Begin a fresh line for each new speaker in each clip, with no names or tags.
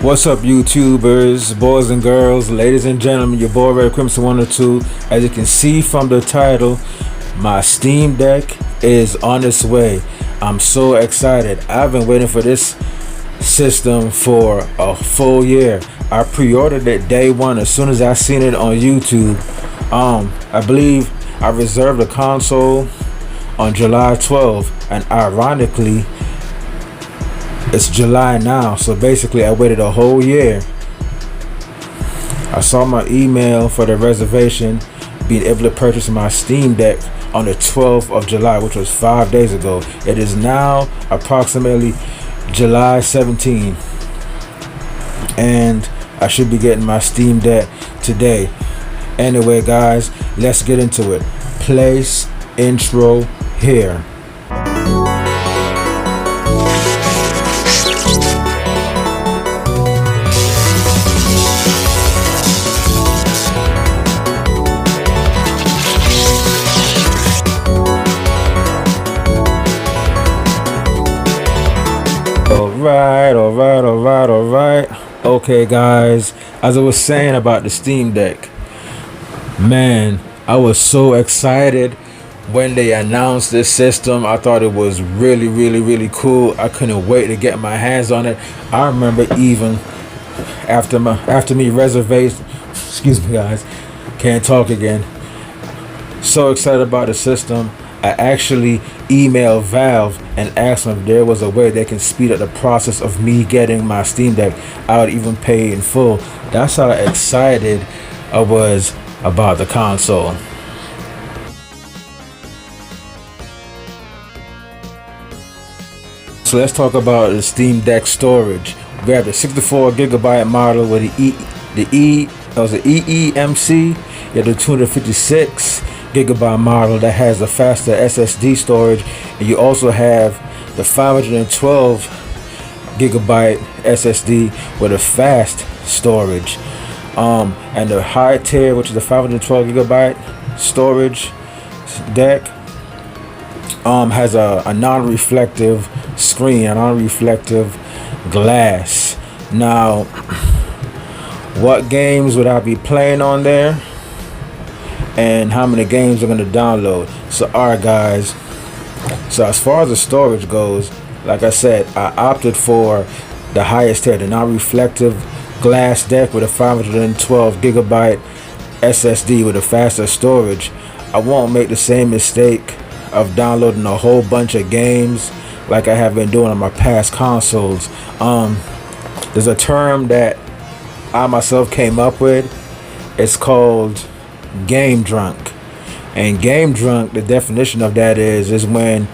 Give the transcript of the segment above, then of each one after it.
What's up, YouTubers, boys and girls, ladies and gentlemen? Your boy Red Crimson 102. As you can see from the title, my Steam Deck is on its way. I'm so excited. I've been waiting for this system for a full year. I pre-ordered it day one as soon as I seen it on YouTube. I believe I reserved the console on July 12th, and ironically, it's July now, so basically I waited a whole year. I saw my email for the reservation, being able to purchase my Steam Deck on the 12th of July, which was 5 days ago. It is now approximately July 17th, and I should be getting my Steam Deck today. Anyway, guys, let's get into it. Place intro here. Alright. Okay, guys, as I was saying about the Steam Deck, man, I was so excited when they announced this system. I thought it was really cool. I couldn't wait to get my hands on it. I remember even after me reservation, excuse me guys, can't talk again. So excited about the system. I actually emailed Valve and asked them if there was a way they can speed up the process of me getting my Steam Deck. I would even pay in full. That's how excited I was about the console. So let's talk about the Steam Deck storage. We have the 64 gigabyte model with the eEMC. You have the 256 gigabyte model that has a faster SSD storage, and you also have the 512 gigabyte SSD with a fast storage, and the high tier, which is the 512 gigabyte storage deck, has a non-reflective screen, a non-reflective glass. Now, what games would I be playing on there, and how many games are going to download? So alright guys, so as far as the storage goes, like I said, I opted for the highest tier, the non-reflective glass deck with a 512 gigabyte SSD with a faster storage. I won't make the same mistake of downloading a whole bunch of games like I have been doing on my past consoles. There's a term that I myself came up with. It's called game drunk. And game drunk, the definition of that is when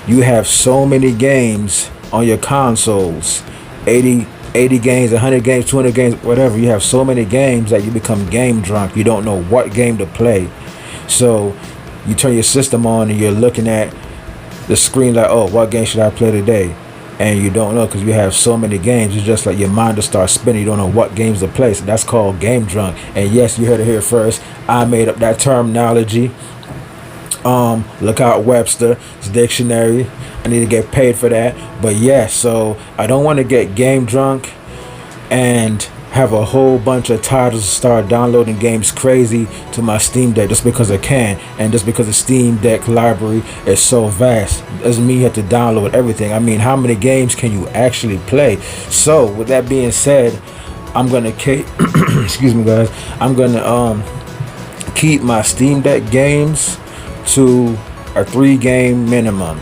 you have so many games on your consoles, 80 games, 100 games, 200 games, whatever. You have so many games that you become game drunk. You don't know what game to play. So you turn your system on and you're looking at the screen like, oh, what game should I play today? And you don't know because you have so many games. It's just like your mind will start spinning. You don't know what games to play. So that's called game drunk. And yes, you heard it here first. I made up that terminology. Look out Webster's dictionary. I need to get paid for that. But yes, so I don't want to get game drunk and have a whole bunch of titles start downloading games crazy to my Steam Deck just because I can, and just because the Steam Deck library is so vast doesn't mean you have to download everything. I mean, how many games can you actually play? So with that being said, I'm gonna excuse me guys, I'm gonna keep my Steam Deck games to a 3-game minimum.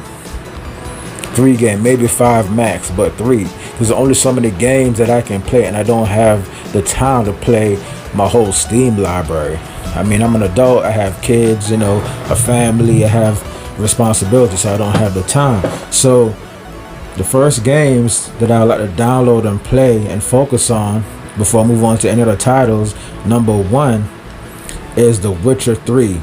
3 game, maybe 5 max, but 3. There's only so many games that I can play, and I don't have the time to play my whole Steam library. I mean, I'm an adult, I have kids, you know, a family, I have responsibilities, so I don't have the time. So the first games that I like to download and play and focus on before I move on to any other titles, number 1 is The Witcher 3.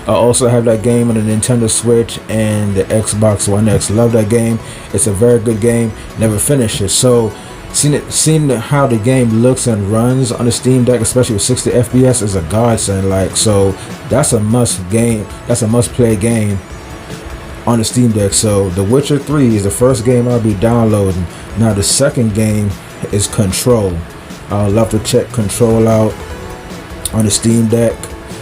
I also have that game on the Nintendo Switch and the Xbox One X. Love that game. It's a very good game. Never finished it. So seeing how the game looks and runs on the Steam Deck, especially with 60 FPS, is a godsend. Like, so that's a must game. That's a must play game on the Steam Deck. So The Witcher 3 is the first game I'll be downloading. Now the second game is Control. I would love to check Control out on the Steam Deck.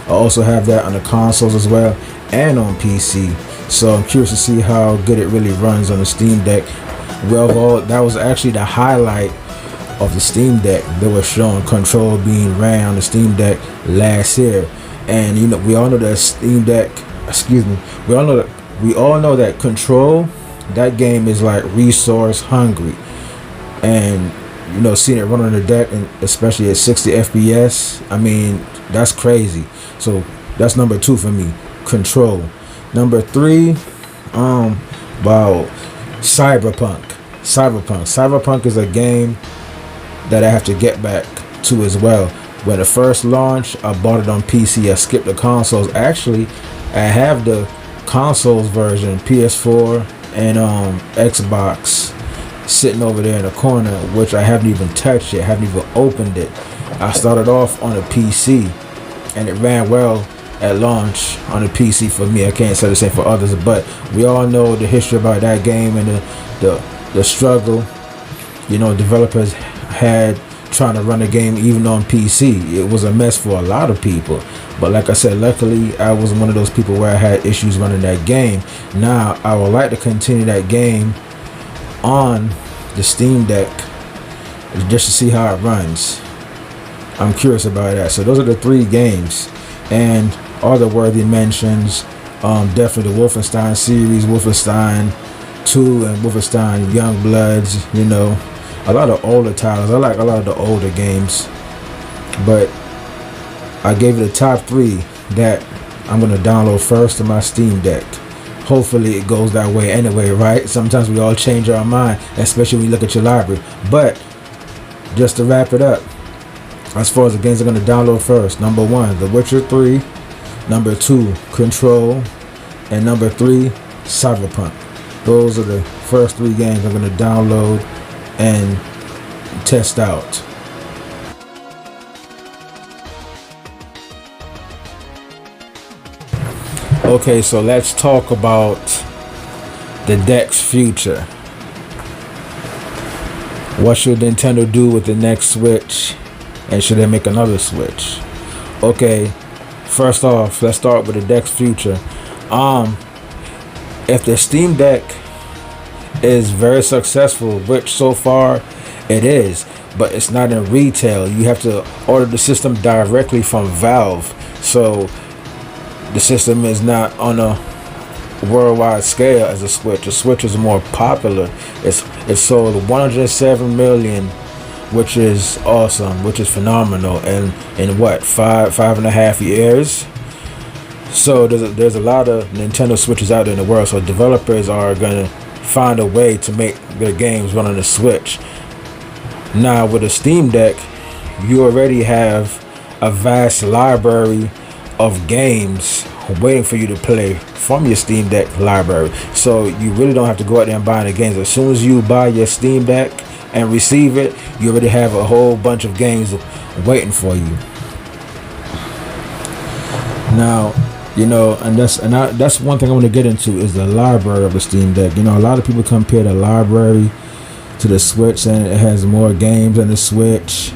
I also have that on the consoles as well and on PC. So I'm curious to see how good it really runs on the Steam Deck. Well, that was actually the highlight of the Steam Deck. They were showing Control being ran on the Steam Deck last year. And you know, we all know that Steam Deck, we all know that Control, that game is like resource hungry. And you know, seeing it run on the deck, and especially at 60 FPS, I mean, that's crazy. So that's number 2 for me, Control. Number 3, Cyberpunk. Cyberpunk is a game that I have to get back to as well. When it first launched, I bought it on PC. I skipped the consoles. Actually, I have the consoles version, PS4 and Xbox, sitting over there in the corner, which I haven't even touched yet, haven't even opened it. I started off on a PC, and it ran well at launch on the PC for me. I can't say the same for others, but we all know the history about that game and the struggle, you know, developers had trying to run a game even on PC. It was a mess for a lot of people. But like I said, luckily I was one of those people where I had issues running that game. Now I would like to continue that game on the Steam Deck just to see how it runs. I'm curious about that. So those are the 3 games, and other worthy mentions, definitely the Wolfenstein series, Wolfenstein 2 and Wolfenstein Youngbloods. You know, a lot of older titles. I like a lot of the older games, but I gave it a top 3 that I'm gonna download first to my Steam Deck. Hopefully it goes that way anyway, right? Sometimes we all change our mind, especially when you look at your library. But just to wrap it up, as far as the games I'm going to download first, number 1, The Witcher 3, number 2, Control, and number 3, Cyberpunk. Those are the first 3 games I'm going to download and test out. Okay, so let's talk about the deck's future. What should Nintendo do with the next Switch? And should they make another Switch? Okay, first off, let's start with the deck's future. If the Steam Deck is very successful, which so far it is, but it's not in retail. You have to order the system directly from Valve. So the system is not on a worldwide scale as a Switch. The Switch is more popular. It's sold 107 million, which is awesome, which is phenomenal. And in what, five and a half years? So there's a lot of Nintendo Switches out there in the world. So developers are gonna find a way to make their games run on the Switch. Now with a Steam Deck, you already have a vast library of games waiting for you to play from your Steam Deck library. So you really don't have to go out there and buy the games. As soon as you buy your Steam Deck and receive it, you already have a whole bunch of games waiting for you. Now, you know, and that's one thing I want to get into is the library of the Steam Deck. You know, a lot of people compare the library to the Switch, and it has more games than the Switch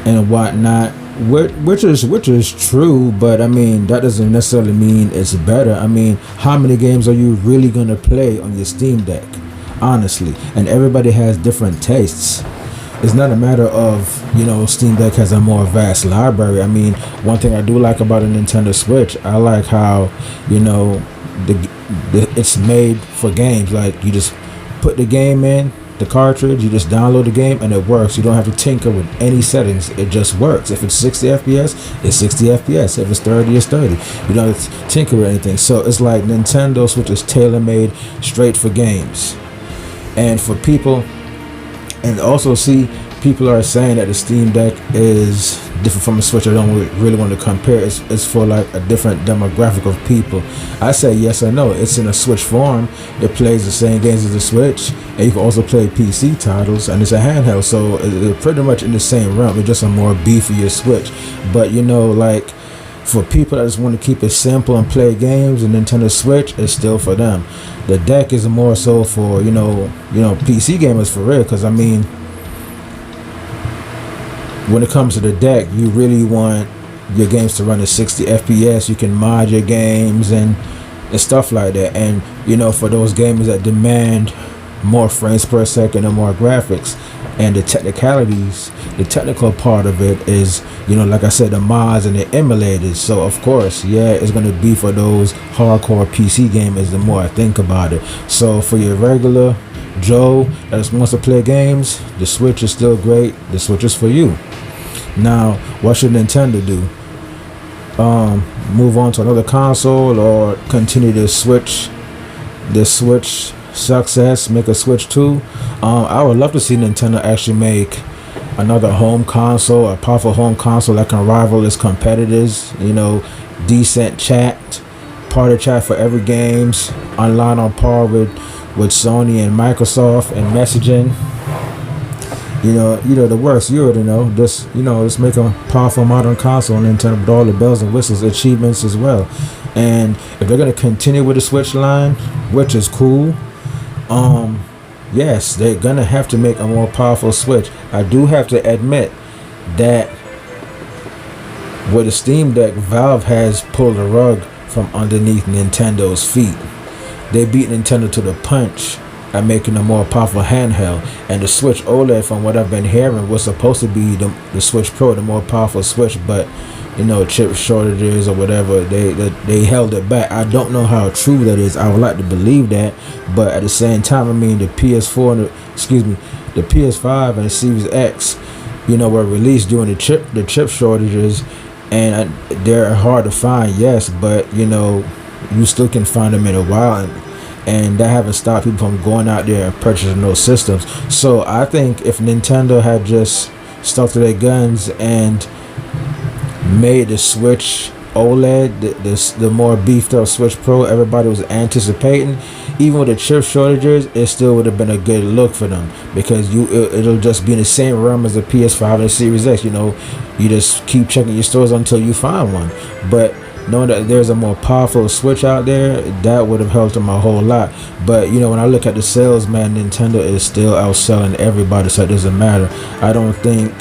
and whatnot. Which is true, but I mean that doesn't necessarily mean it's better. I mean, how many games are you really gonna play on your Steam Deck, honestly? And everybody has different tastes. It's not a matter of, you know, Steam Deck has a more vast library. I mean, one thing I do like about a Nintendo Switch, I like how, you know, it's made for games. Like you just put the game in the cartridge, you just download the game and it works. You don't have to tinker with any settings. It just works. If it's 60 FPS, it's 60 FPS. If it's 30, it's 30. You don't have to tinker with anything. So it's like Nintendo Switch is tailor-made straight for games. And for people, and also see, people are saying that the Steam Deck is different from the Switch. I don't really want to compare. It's for like a different demographic of people. I say yes or no. It's in a Switch form. It plays the same games as the Switch, and you can also play PC titles, and it's a handheld, so it's pretty much in the same realm. It's just a more beefier Switch. But you know, like for people that just want to keep it simple and play games, the Nintendo Switch is still for them. The deck is more so for you know PC gamers for real, because I mean, when it comes to the deck, you really want your games to run at 60 FPS. You can mod your games and stuff like that. And for those gamers that demand more frames per second and more graphics and the technicalities, the technical part of it is, like I said, the mods and the emulators. So of course, yeah, it's going to be for those hardcore PC gamers the more I think about it. So for your regular Joe that just wants to play games, the Switch is still great. The Switch is for you. Now, what should Nintendo do? Move on to another console or continue the Switch success, make a Switch 2? I would love to see Nintendo actually make another home console, a powerful home console that can rival its competitors. Decent chat, party chat for every games, online on par with Sony and Microsoft, and messaging. The worst. You already know. Let's make a powerful modern console on Nintendo with all the bells and whistles, achievements as well. And if they're gonna continue with the Switch line, which is cool, yes, they're gonna have to make a more powerful Switch. I do have to admit that with the Steam Deck, Valve has pulled the rug from underneath Nintendo's feet. They beat Nintendo to the punch at making a more powerful handheld, and the Switch OLED, from what I've been hearing, was supposed to be the Switch Pro, the more powerful Switch, but chip shortages or whatever, they held it back. I don't know how true that is. I would like to believe that, but at the same time, I mean, the PS4 and the PS5 and the Series X, were released during the chip shortages, and they're hard to find, yes, but you still can find them in a while, and that haven't stopped people from going out there and purchasing those systems. So I think if Nintendo had just stuck to their guns and made the Switch OLED, the more beefed up Switch Pro everybody was anticipating, even with the chip shortages, it still would have been a good look for them, because it'll just be in the same realm as the PS5 and the Series X. You just keep checking your stores until you find one. But knowing that there's a more powerful Switch out there, that would have helped them a whole lot. But when I look at the sales, man, Nintendo is still outselling everybody, so it doesn't matter. I don't think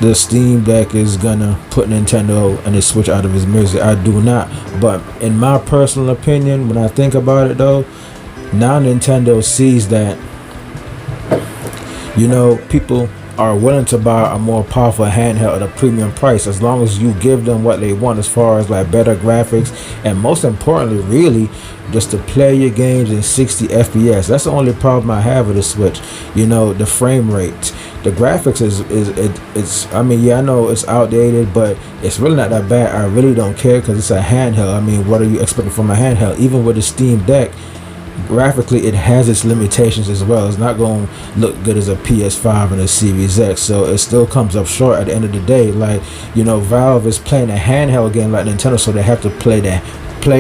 the Steam Deck is gonna put Nintendo and the Switch out of his misery. I do not. But in my personal opinion, when I think about it though, now Nintendo sees that people are willing to buy a more powerful handheld at a premium price, as long as you give them what they want, as far as like better graphics, and most importantly, really, just to play your games in 60 FPS. That's the only problem I have with the Switch. The frame rate, the graphics it's I mean, yeah, I know it's outdated, but it's really not that bad. I really don't care, because it's a handheld. I mean, what are you expecting from a handheld? Even with the Steam Deck, graphically it has its limitations as well. It's not going to look good as a PS5 and a Series X, so it still comes up short at the end of the day. Like, Valve is playing a handheld game like Nintendo, so they have to play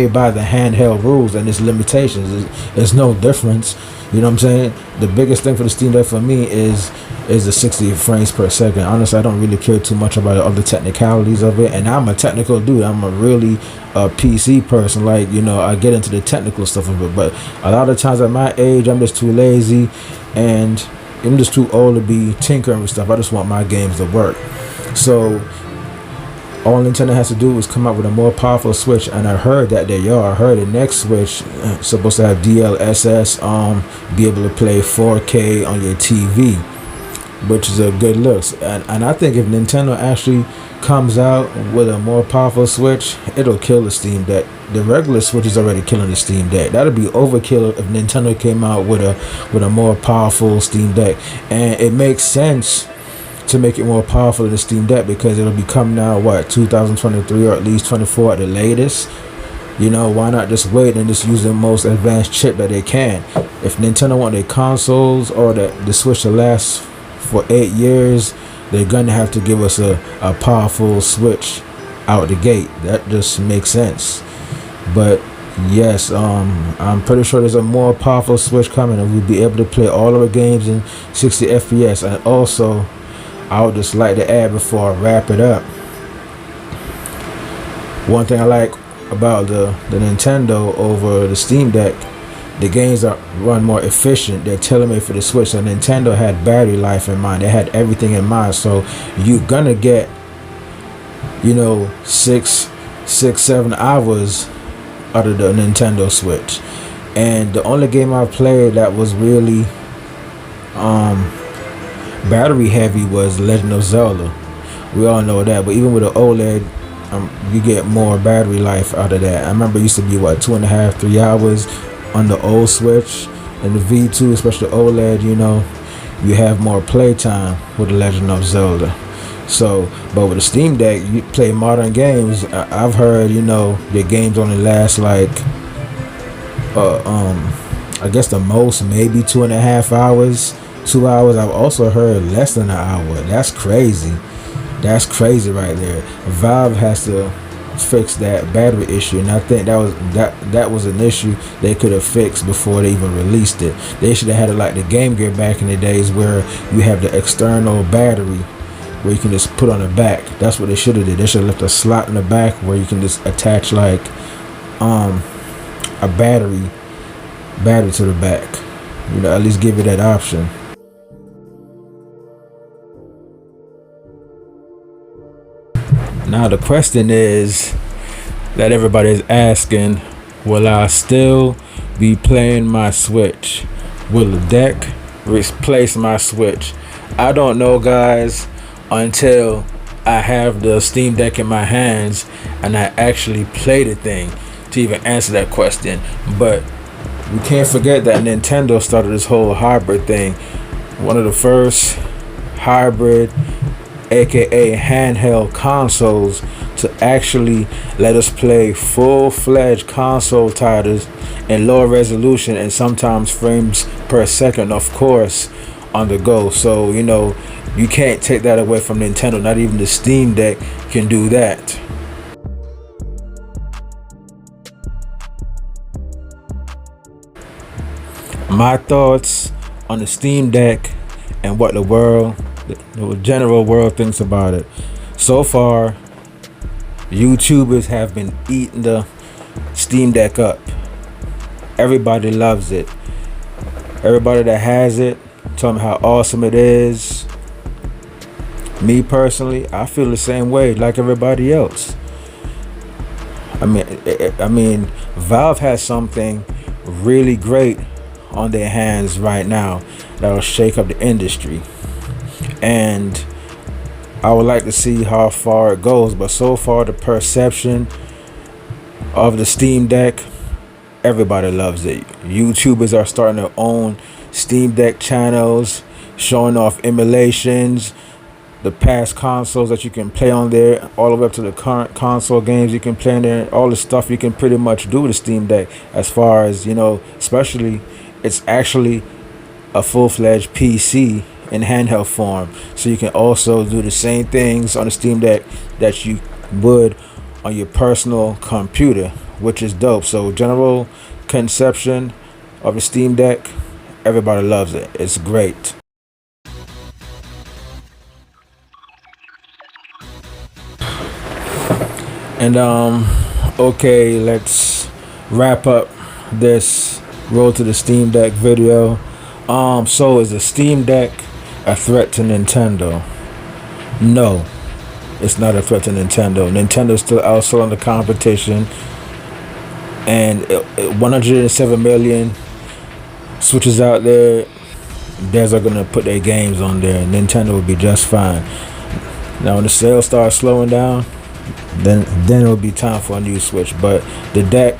by the handheld rules and its limitations. There's no difference. You know what I'm saying? The biggest thing for the Steam Deck for me is the 60 frames per second. Honestly, I don't really care too much about the other technicalities of it, and I'm a technical dude. I'm a really PC person. Like, I get into the technical stuff of it, but a lot of times at my age, I'm just too lazy, and I'm just too old to be tinkering with stuff. I just want my games to work. So all Nintendo has to do is come up with a more powerful Switch, and I heard that they are. I heard the next Switch supposed to have DLSS, be able to play 4K on your TV, which is a good look. And I think if Nintendo actually comes out with a more powerful Switch, it'll kill the Steam Deck. The regular Switch is already killing the Steam Deck. That'd be overkill if Nintendo came out with a more powerful Steam Deck. And it makes sense to make it more powerful than the Steam Deck, because it'll be coming out 2023 or at least 24 at the latest. Why not just wait and just use the most advanced chip that they can? If Nintendo want their consoles or the Switch to last for 8 years, they're gonna have to give us a powerful Switch out the gate. That just makes sense. But yes, I'm pretty sure there's a more powerful Switch coming, and we'll be able to play all of our games in 60 FPS. And also, I would just like to add before I wrap it up, one thing I like about the Nintendo over the Steam Deck the games are run more efficient. They're tailor-made for the Switch. So Nintendo had battery life in mind. They had everything in mind. So you're gonna get, 6-7 hours out of the Nintendo Switch. And the only game I played that was really battery heavy was Legend of Zelda. We all know that. But even with the OLED, you get more battery life out of that. I remember it used to be 2.5-3 hours on the old Switch, and the V2, especially OLED. You have more playtime with the Legend of Zelda. So, but with the Steam Deck, you play modern games. I've heard, your games only last I guess the most maybe 2.5 hours, 2 hours. I've also heard less than an hour. That's crazy. That's crazy right there. Valve has to fix that battery issue, and I think that was an issue they could have fixed before they even released it. They should have had it like the Game Gear back in the days, where you have the external battery where you can just put on the back. That's what they should have did. They should have left a slot in the back where you can just attach a battery to the back. At least give it that option. Now the question is that everybody is asking, will I still be playing my Switch? Will the deck replace my Switch? I don't know, guys, until I have the Steam Deck in my hands and I actually play the thing to even answer that question. But we can't forget that Nintendo started this whole hybrid thing. One of the first hybrid, aka handheld consoles, to actually let us play full-fledged console titles in lower resolution and sometimes frames per second, of course, on the go. So you can't take that away from Nintendo. Not even the Steam Deck can do that. My thoughts on the Steam Deck and what the general world thinks about it. So far, YouTubers have been eating the Steam Deck up. Everybody loves it. Everybody that has it, tell me how awesome it is. Me personally, I feel the same way like everybody else. I mean, Valve has something really great on their hands right now that'll shake up the industry, and I would like to see how far it goes. But so far, the perception of the Steam Deck, everybody loves it. YouTubers are starting their own Steam Deck channels, showing off emulations, the past consoles that you can play on there, all the way up to the current console games you can play in there, all the stuff you can pretty much do with the Steam Deck. As far as especially, it's actually a full-fledged PC in handheld form, so you can also do the same things on the Steam Deck that you would on your personal computer, which is dope. So general conception of the Steam Deck, everybody loves it. It's great. And okay, let's wrap up this Road to the Steam Deck video. So is the Steam Deck a threat to Nintendo? No, it's not a threat to Nintendo. Nintendo's still outselling the competition, and 107 million Switches out there, devs are gonna put their games on there, and Nintendo will be just fine. Now when the sales start slowing down, then it'll be time for a new Switch. But the deck,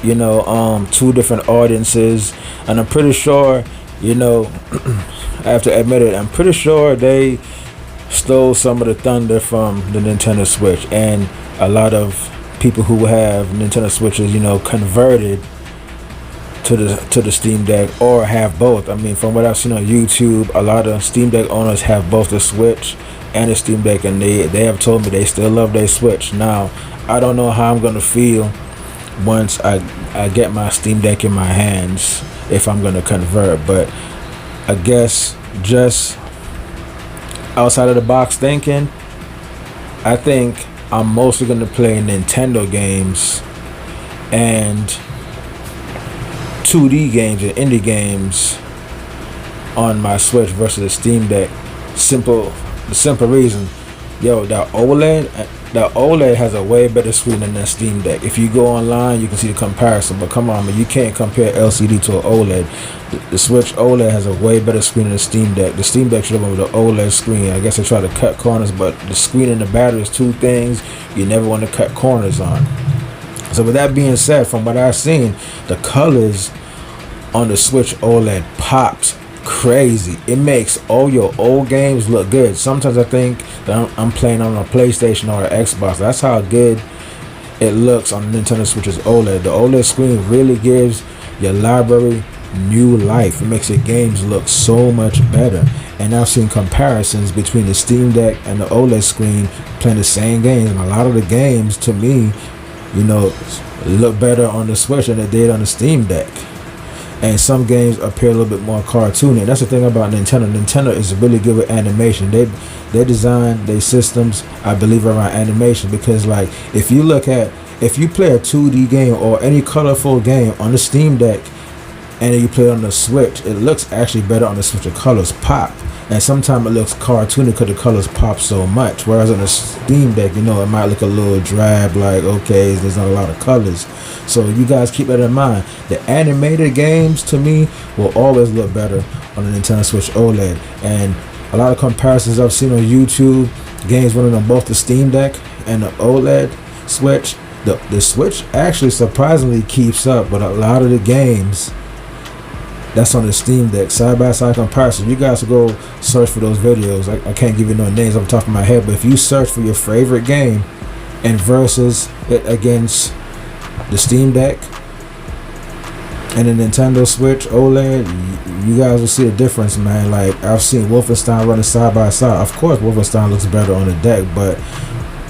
two different audiences, and I'm pretty sure, I have to admit it, I'm pretty sure they stole some of the thunder from the Nintendo Switch, and a lot of people who have Nintendo Switches, converted to the Steam Deck, or have both. I mean, from what I've seen on YouTube, a lot of Steam Deck owners have both the Switch and the Steam Deck, and they have told me they still love their Switch. Now, I don't know how I'm gonna feel once I get my Steam Deck in my hands, if I'm gonna convert. But I guess just outside of the box thinking, I think I'm mostly gonna play Nintendo games, and 2D games and indie games on my Switch versus the Steam Deck. The simple reason, yo, the OLED has a way better screen than that Steam Deck. If you go online, you can see the comparison. But come on, man, you can't compare LCD to an OLED. The Switch OLED has a way better screen than the Steam Deck. The Steam Deck should have went with the OLED screen. I guess they try to cut corners, but the screen and the battery is two things you never want to cut corners on. So with that being said, from what I've seen, the colors on the Switch OLED pops crazy. It makes all your old games look good. Sometimes I think that I'm playing on a PlayStation or an Xbox. That's how good it looks on the Nintendo Switch's OLED. The OLED screen really gives your library new life. It makes your games look so much better. And I've seen comparisons between the Steam Deck and the OLED screen playing the same games, and a lot of the games, to me, look better on the Switch than they did on the Steam Deck. And some games appear a little bit more cartoony. That's the thing about Nintendo. Nintendo is really good with animation. They design their systems, I believe, around animation. Because, like, if you play a 2D game or any colorful game on the Steam Deck and then you play it on the Switch, it looks actually better on the Switch. The colors pop. And sometimes it looks cartoony because the colors pop so much. Whereas on the Steam Deck, it might look a little drab, like, okay, there's not a lot of colors. So you guys keep that in mind. The animated games, to me, will always look better on the Nintendo Switch OLED. And a lot of comparisons I've seen on YouTube, games running on both the Steam Deck and the OLED Switch. The Switch actually surprisingly keeps up with a lot of the games that's on the Steam Deck. Side-by-side comparison. You guys will go search for those videos. I can't give you no names off the top of my head, but if you search for your favorite game and versus it against the Steam Deck and the Nintendo Switch OLED, you guys will see the difference, man. Like, I've seen Wolfenstein running side by side. Of course, Wolfenstein looks better on the deck, but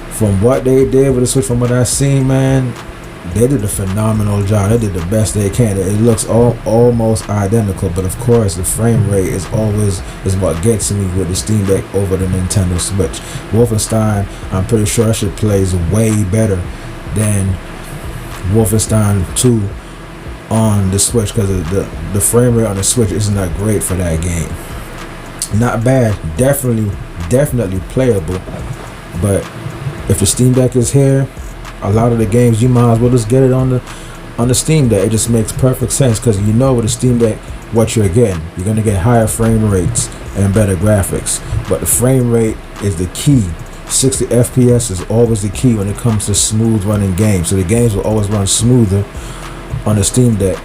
from what they did with the Switch, from what I've seen, man, they did a phenomenal job. They did the best they can. It looks almost identical, but of course the frame rate is what gets me with the Steam Deck over the Nintendo Switch. Wolfenstein, I'm pretty sure that shit plays way better than Wolfenstein 2 on the Switch, because the frame rate on the Switch isn't that great for that game. Not bad, definitely playable, but if the Steam Deck is here, a lot of the games you might as well just get it on the Steam Deck. It just makes perfect sense, because with the Steam Deck what you're getting. You're gonna get higher frame rates and better graphics, but the frame rate is the key. 60 FPS is always the key when it comes to smooth running games. So the games will always run smoother on the Steam Deck,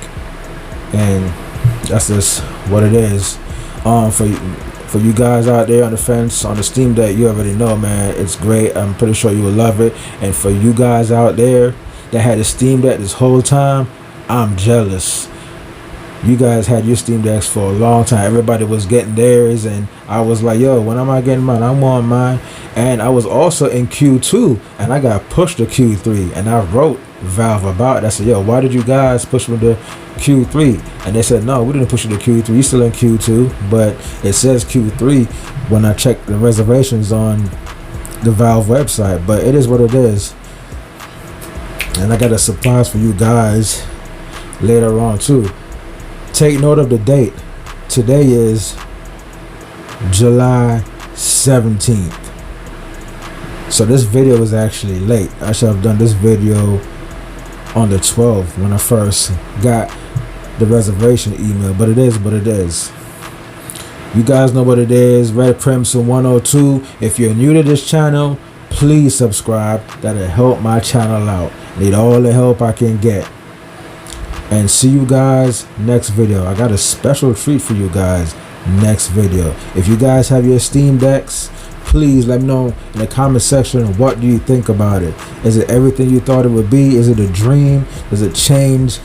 and that's just what it is. For you guys out there on the fence on the Steam Deck, you already know, man, it's great. I'm pretty sure you will love it. And for you guys out there that had the Steam Deck this whole time, I'm jealous. You guys had your Steam Decks for a long time. Everybody was getting theirs, and I was like, yo, when am I getting mine? I want mine. And I was also in Q2, and I got pushed to Q3, and I wrote Valve about it. I said, yo, why did you guys push me to Q3? And they said, no, we didn't push you to Q3. You're still in Q2, but it says Q3 when I check the reservations on the Valve website. But it is what it is. And I got a surprise for you guys later on too. Take note of the date. Today is July 17th. So this video is actually late. I should have done this video on the 12th when I first got the reservation email, but it is what it is. You guys know what it is. Red Crimson 102. If you're new to this channel, please subscribe. That'll help my channel out. Need all the help I can get. And see you guys next video. I got a special treat for you guys next video. If you guys have your Steam Decks, please let me know in the comment section, what do you think about it? Is it everything you thought it would be? Is it a dream? Does it change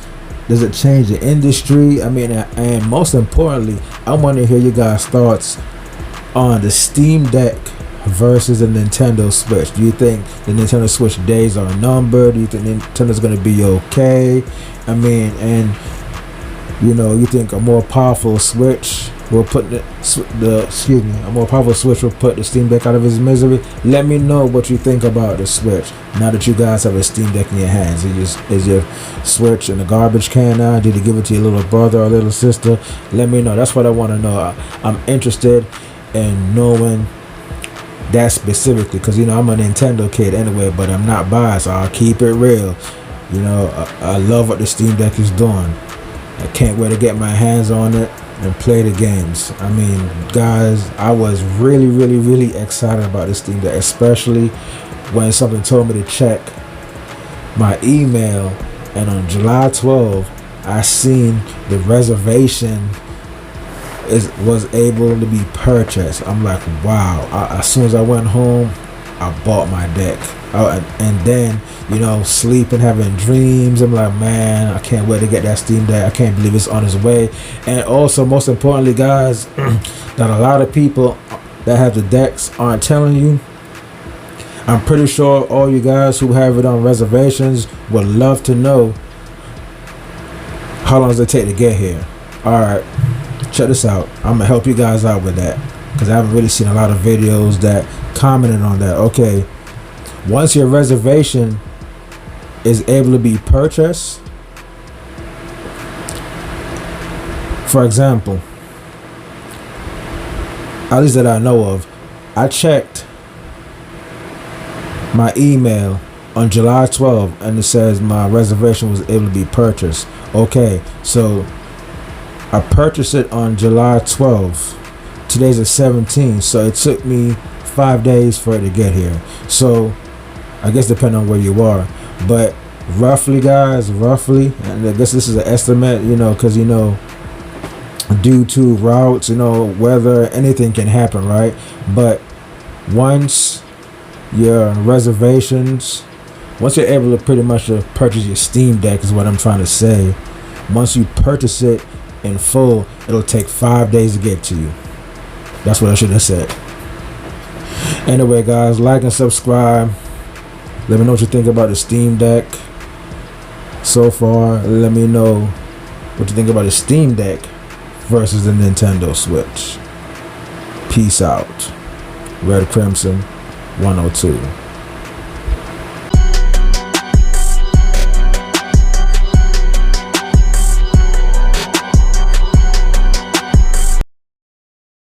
the industry? I mean, and most importantly, I want to hear you guys' thoughts on the Steam Deck versus the Nintendo Switch. Do you think the Nintendo Switch days are numbered? Do you think Nintendo's going to be okay? I mean, and you think a more powerful Switch will put excuse me, a more powerful Switch will put the Steam Deck out of its misery. Let me know what you think about the Switch now that you guys have a Steam Deck in your hands. Is your Switch in the garbage can now? Did you give it to your little brother or little sister? Let me know. That's what I want to know. I'm interested in knowing that specifically, because I'm a Nintendo kid anyway, but I'm not biased. I'll keep it real. I love what the Steam Deck is doing. I can't wait to get my hands on it and play the games. I mean, guys, I was really, really, really excited about this Steam Deck, especially when something told me to check my email, and on July 12th, I seen the reservation was able to be purchased. I'm like, wow. As soon as I went home, I bought my deck. And then, sleeping, having dreams. I'm like, man, I can't wait to get that Steam Deck. I can't believe it's on its way. And also, most importantly, guys, that a lot of people that have the decks aren't telling you. I'm pretty sure all you guys who have it on reservations would love to know how long does it take to get here. Alright, check this out. I'm gonna help you guys out with that, because I haven't really seen a lot of videos that commented on that. Okay, once your reservation is able to be purchased, for example, at least that I know of, I checked my email on July 12th and it says my reservation was able to be purchased. Okay, so I purchased it on July 12th. Today's the 17th, so it took me 5 days for it to get here. So I guess depending on where you are, but roughly, guys, and I guess this is an estimate, because due to routes, weather, anything can happen, right? But once your reservations, once you're able to pretty much purchase your Steam Deck, is what I'm trying to say. Once you purchase it in full, it'll take 5 days to get to you. That's what I should have said. Anyway, guys, like and subscribe. Let me know what you think about the Steam Deck so far. Let me know what you think about the Steam Deck versus the Nintendo Switch. Peace out. Red Crimson 102.